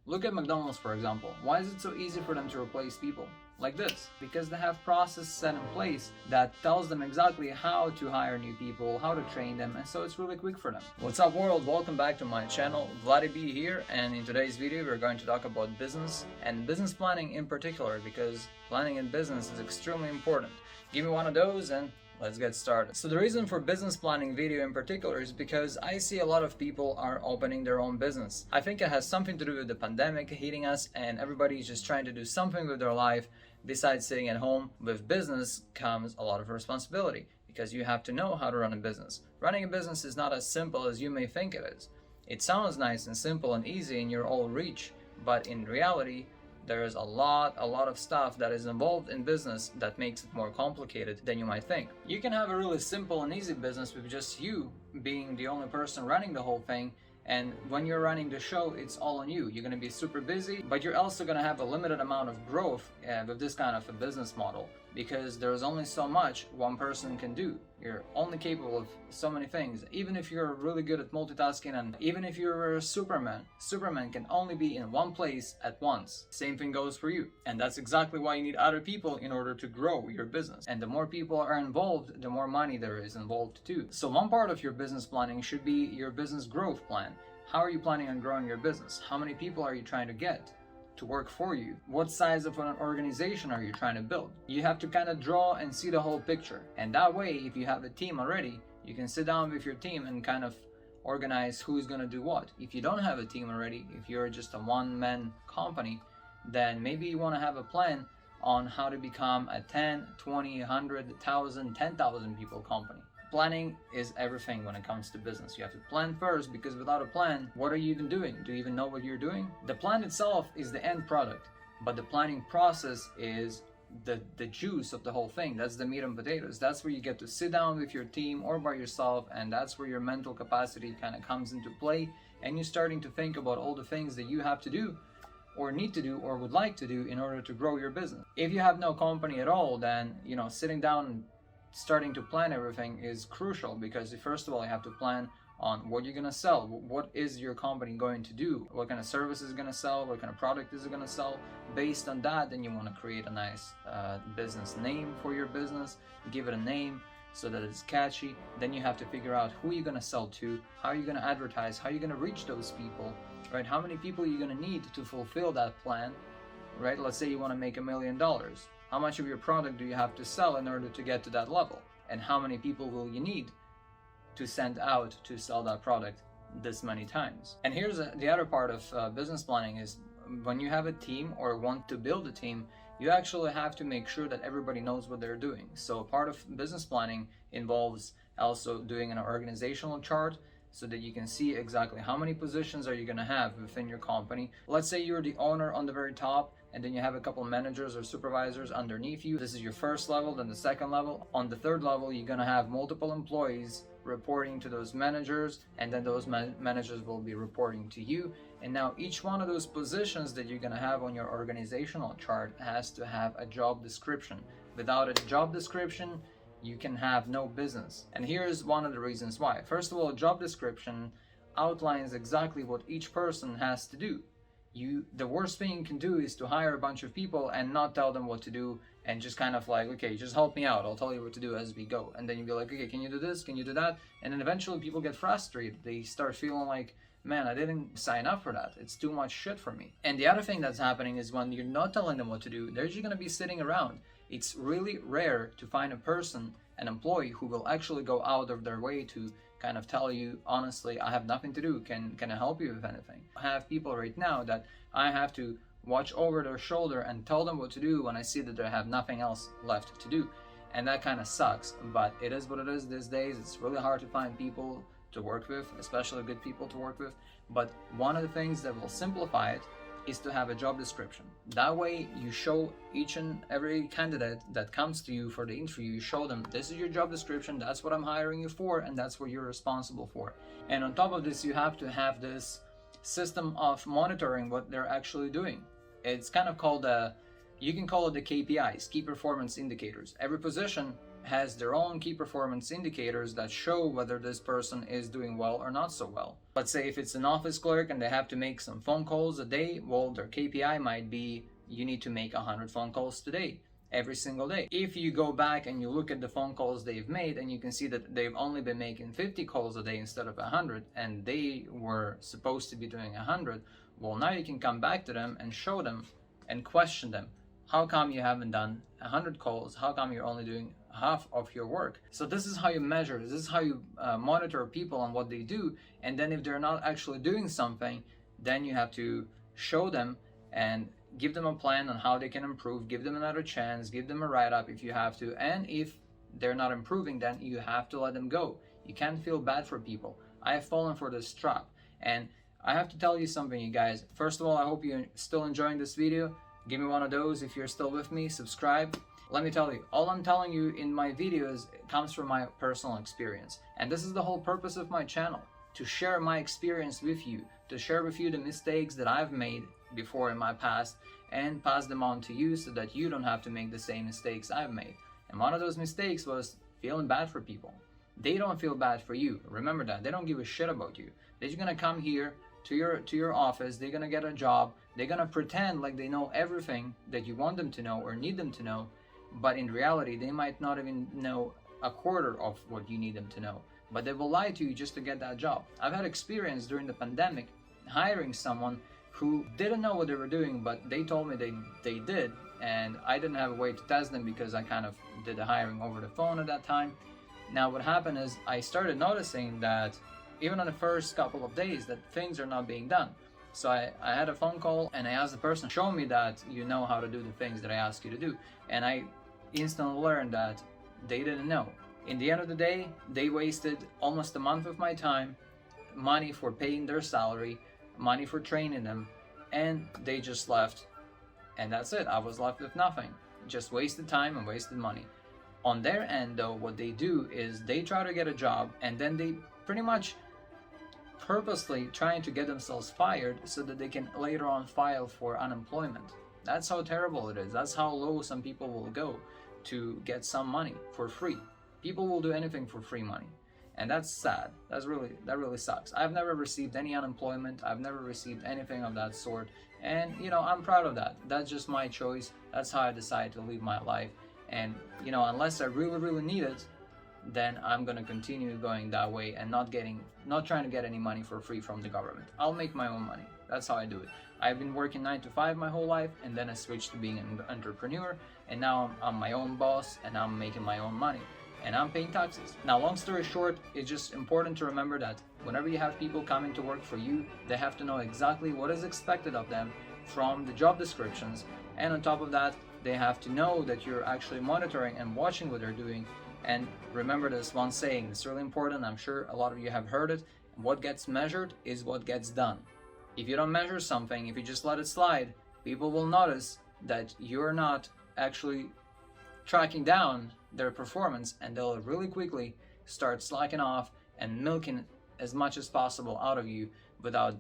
Look at McDonald's, for example. Why is it so easy for them to replace people? Like this, because they have process set in place that tells them exactly how to hire new people, how to train them, and so it's really quick for them. What's up world, welcome back to my channel. Vladi B here, and in today's video we're going to talk about business and business planning in particular, because planning in business is extremely important. Give me one of those and let's get started. So the reason for business planning video in particular is because I see a lot of people are opening their own business. I think it has something to do with the pandemic hitting us and everybody's just trying to do something with their life besides sitting at home. With business comes a lot of responsibility because you have to know how to run a business. Running a business is not as simple as you may think it is. It sounds nice and simple and easy in your old reach, but in reality, there's a lot of stuff that is involved in business that makes it more complicated than you might think. You can have a really simple and easy business with just you being the only person running the whole thing, and when you're running the show, it's all on you. You're going to be super busy, but you're also going to have a limited amount of growth with this kind of a business model, because there's only so much one person can do. You're only capable of so many things. Even if you're really good at multitasking, and even if you're a Superman can only be in one place at once. Same thing goes for you. And that's exactly why you need other people in order to grow your business. And the more people are involved, the more money there is involved too. So one part of your business planning should be your business growth plan. How are you planning on growing your business? How many people are you trying to get to work for you? What size of an organization are you trying to build? You have to kind of draw and see the whole picture. And that way, if you have a team already, you can sit down with your team and kind of organize who's going to do what. If you don't have a team already, if you're just a one-man company, then maybe you want to have a plan on how to become a 10, 20, 100, 1,000, 10,000 people company. Planning is everything when it comes to business. You have to plan first, because without a plan, what are you even doing? Do you even know what you're doing? The plan itself is the end product, but the planning process is the juice of the whole thing. That's the meat and potatoes. That's where you get to sit down with your team or by yourself, and that's where your mental capacity kind of comes into play, and you're starting to think about all the things that you have to do or need to do or would like to do in order to grow your business. If you have no company at all, then sitting down and starting to plan everything is crucial, because first of all, you have to plan on what you're going to sell. What is your company going to do? What kind of service is going to sell? What kind of product is it going to sell? Based on that, then you want to create a nice business name for your business, give it a name so that it's catchy. Then you have to figure out who you're going to sell to, how you're going to advertise, how you're going to reach those people, right? How many people you're going to need to fulfill that plan, right? Let's say you want to make $1 million. How much of your product do you have to sell in order to get to that level? And how many people will you need to send out to sell that product this many times? And here's the other part of business planning is when you have a team or want to build a team, you actually have to make sure that everybody knows what they're doing. So part of business planning involves also doing an organizational chart, so that you can see exactly how many positions are you going to have within your company. Let's say you're the owner on the very top, and then you have a couple managers or supervisors underneath you. This is your first level, then the second level. On the third level, you're going to have multiple employees reporting to those managers, and then those managers will be reporting to you. And now each one of those positions that you're going to have on your organizational chart has to have a job description. Without a job description, you can have no business. And here's one of the reasons why. First of all, a job description outlines exactly what each person has to do. The worst thing you can do is to hire a bunch of people and not tell them what to do, and just kind of like, okay, just help me out, I'll tell you what to do as we go. And then you'll be like, okay, can you do this, can you do that? And then eventually people get frustrated. They start feeling like, man, I didn't sign up for that, it's too much shit for me. And the other thing that's happening is when you're not telling them what to do, they're just going to be sitting around. It's really rare to find a person, an employee, who will actually go out of their way to kind of tell you, honestly, I have nothing to do, can I help you with anything? I have people right now that I have to watch over their shoulder and tell them what to do when I see that they have nothing else left to do. And that kind of sucks, but it is what it is these days. It's really hard to find people to work with, especially good people to work with. But one of the things that will simplify it is to have a job description. That way you show each and every candidate that comes to you for the interview, you show them, this is your job description, that's what I'm hiring you for, and that's what you're responsible for. And on top of this, you have to have this system of monitoring what they're actually doing. It's kind of called you can call it the KPIs, key performance indicators. Every position has their own key performance indicators that show whether this person is doing well or not so well. Let's say if it's an office clerk and they have to make some phone calls a day, well, their KPI might be you need to make 100 phone calls today, every single day. If you go back and you look at the phone calls they've made and you can see that they've only been making 50 calls a day instead of 100, and they were supposed to be doing 100, well, now you can come back to them and show them and question them. How come you haven't done 100 calls? How come you're only doing half of your work? So this is how you measure, this is how you monitor people on what they do. And then if they're not actually doing something, then you have to show them and give them a plan on how they can improve, give them another chance, give them a write-up if you have to. And if they're not improving, then you have to let them go. You can't feel bad for people. I have fallen for this trap. And I have to tell you something, you guys. First of all, I hope you're still enjoying this video. Give me one of those if you're still with me, subscribe. Let me tell you, all I'm telling you in my videos comes from my personal experience. And this is the whole purpose of my channel, to share my experience with you, to share with you the mistakes that I've made before in my past and pass them on to you so that you don't have to make the same mistakes I've made. And one of those mistakes was feeling bad for people. They don't feel bad for you. Remember that. They don't give a shit about you. They're just gonna come here to your office, they're gonna get a job, they're gonna pretend like they know everything that you want them to know or need them to know, but in reality they might not even know a quarter of what you need them to know, but they will lie to you just to get that job. I've had experience during the pandemic hiring someone who didn't know what they were doing, but they told me they did, and I didn't have a way to test them because I kind of did the hiring over the phone at that time. Now what happened is I started noticing that even on the first couple of days that things are not being done. So I had a phone call and I asked the person, show me that you know how to do the things that I asked you to do. And I instantly learned that they didn't know. In the end of the day, they wasted almost a month of my time, money for paying their salary, money for training them, and they just left. And that's it. I was left with nothing. Just wasted time and wasted money. On their end though, what they do is they try to get a job and then they pretty much purposely trying to get themselves fired so that they can later on file for unemployment. That's how terrible it is. That's how low some people will go to get some money for free. People will do anything for free money. And that's sad. That really sucks. I've never received any unemployment. I've never received anything of that sort. And you know, I'm proud of that. That's just my choice. That's how I decided to live my life. And you know, unless I really need it, then I'm gonna continue going that way and not trying to get any money for free from the government. I'll make my own money. That's how I do it. I've been working 9 to 5 my whole life, and then I switched to being an entrepreneur, and now I'm my own boss and I'm making my own money and I'm paying taxes. Now, long story short, it's just important to remember that whenever you have people coming to work for you, they have to know exactly what is expected of them from the job descriptions, and on top of that, they have to know that you're actually monitoring and watching what they're doing. And remember this one saying, it's really important, I'm sure a lot of you have heard it: what gets measured is what gets done. If you don't measure something, if you just let it slide, people will notice that you're not actually tracking down their performance, and they'll really quickly start slacking off and milking as much as possible out of you without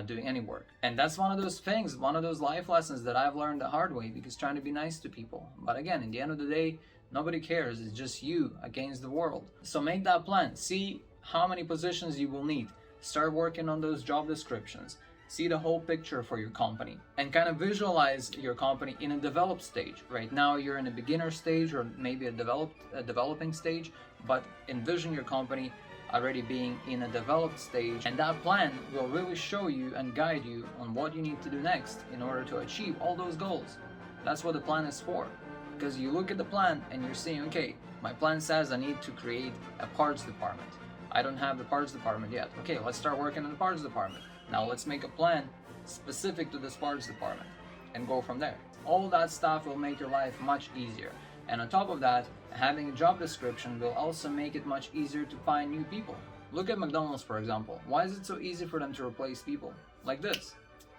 doing any work. And that's one of those things, one of those life lessons that I've learned the hard way, because trying to be nice to people. But again, in the end of the day, nobody cares. It's just you against the world. So make that plan. See how many positions you will need. Start working on those job descriptions. See the whole picture for your company and kind of visualize your company in a developed stage. Right now you're in a beginner stage or maybe a developing stage, but envision your company already being in a developed stage, and that plan will really show you and guide you on what you need to do next in order to achieve all those goals. That's what the plan is for. Because you look at the plan and you're saying, okay, my plan says I need to create a parts department. I don't have the parts department yet. Okay, let's start working on the parts department. Now let's make a plan specific to this parts department and go from there. All that stuff will make your life much easier. And on top of that, having a job description will also make it much easier to find new people. Look at McDonald's, for example. Why is it so easy for them to replace people? Like this.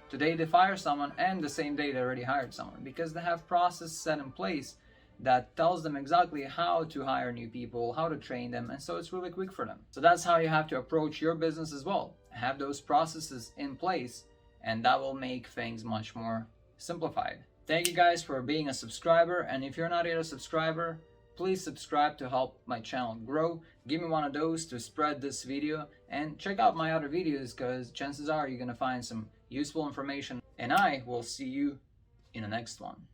Today they fire someone and the same day they already hired someone, because they have process set in place that tells them exactly how to hire new people, how to train them, and so it's really quick for them. So that's how you have to approach your business as well. Have those processes in place, and that will make things much more simplified. Thank you guys for being a subscriber, and if you're not yet a subscriber, Please subscribe to help my channel grow. Give me one of those to spread this video, and check out my other videos because chances are you're gonna find some useful information, and I will see you in the next one.